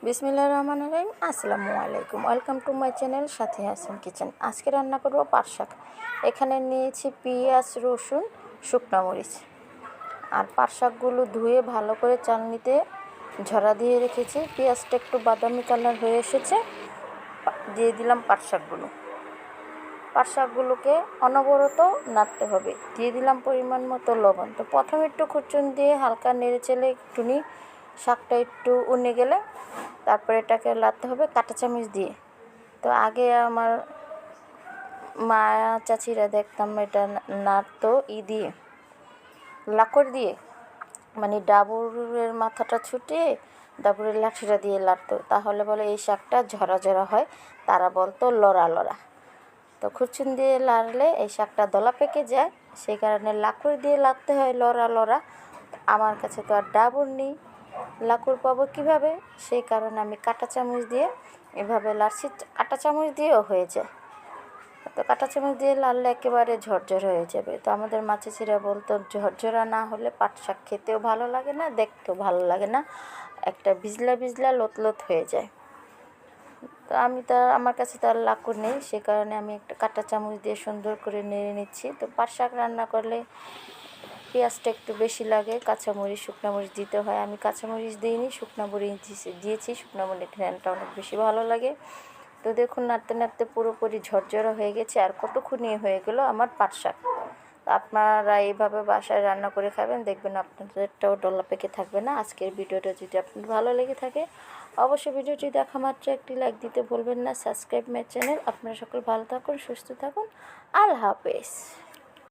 বিসমিল্লাহির রহমানির রহিম। আসসালামু আলাইকুম, welcome to my channel Sathi Hasan kitchen. আজকে রান্না করব পাট শাক। এখানে নিয়েছি পেঁয়াজ, রসুন, শুকনো মরিচ। আর পাট শাকগুলো ধুয়ে ভালো করে চালনিতে ঝরা দিয়ে রেখেছি। পেঁয়াজটা একটু বাদামি কালার হয়ে এসেছে, দিয়ে দিলাম পাট শাকগুলোকে অনবরত নাড়তে হবে। দিয়ে দিলাম পরিমাণ মতো লবণ। তো প্রথমে একটু খুরচুন দিয়ে হালকা নেড়ে চেলে একটুনি শাকটা একটু উনে গেলে তারপরে এটাকে নাড়তে হবে কাঁটা চামচ দিয়ে। তো আগে আমার মা চাচিরা দেখতাম এটা নাড়তো দিয়ে লাকড় দিয়ে, মানে ডাবরের মাথাটা ছুটিয়ে ডাবরের লাঠিটা দিয়ে নাড়তো, তাহলে বলে এই শাকটা ঝরা ঝরা হয়, তারা বলতো লড়া লড়া। তো খুরচুন দিয়ে লাড়লে এই শাকটা দলা পেকে যায়, সেই কারণে লাকড় দিয়ে লাড়তে হয় লড়া লড়া। আমার কাছে তো আর ডাবর নেই, লাকড় পাবো কীভাবে, সেই কারণে আমি কাঁটা চামচ দিয়ে এভাবে লাড়ছি। কাঁটা চামচ দিয়েও হয়ে যায়। তো কাঁটা চামচ দিয়ে লাড়লে একেবারে ঝরঝর হয়ে যাবে। তো আমাদের মাছেছিরা বলতো ঝরঝরা না হলে পাট শাক খেতেও ভালো লাগে না, দেখতেও ভালো লাগে না, একটা ভিজলা ভিজলা লত লত হয়ে যায়। তো আমার কাছে তো আর লাকড় নেই, সে কারণে আমি একটা কাঁটা চামচ দিয়ে সুন্দর করে নেড়ে নিচ্ছি। তো পাট শাক রান্না করলে পেঁয়াজটা একটু বেশি লাগে, কাঁচামরিচ, শুকনো মরিচ দিতে হয়। আমি কাঁচামরিচ দিইনি, শুকনো মরিচ দিয়েছি। শুকনো মরিচ ঘ্রাণটা অনেক বেশি ভালো লাগে। তো দেখুন নাড়তে নাড়তে পুরোপুরি ঝরঝরা হয়ে গেছে, আর কতক্ষণই হয়ে গেল আমার পাট শাক। আপনারা এইভাবে বাসায় রান্না করে খাবেন, দেখবেন আপনাদেরটাও ডলা পেকে থাকবে না। আজকের ভিডিওটা যদি আপনার ভালো লেগে থাকে অবশ্যই ভিডিওটি দেখা মাত্র একটি লাইক দিতে ভুলবেন না। Subscribe my channel. আপনারা সকল ভালো থাকুন, সুস্থ থাকুন। আল্লাহ হাফেজ।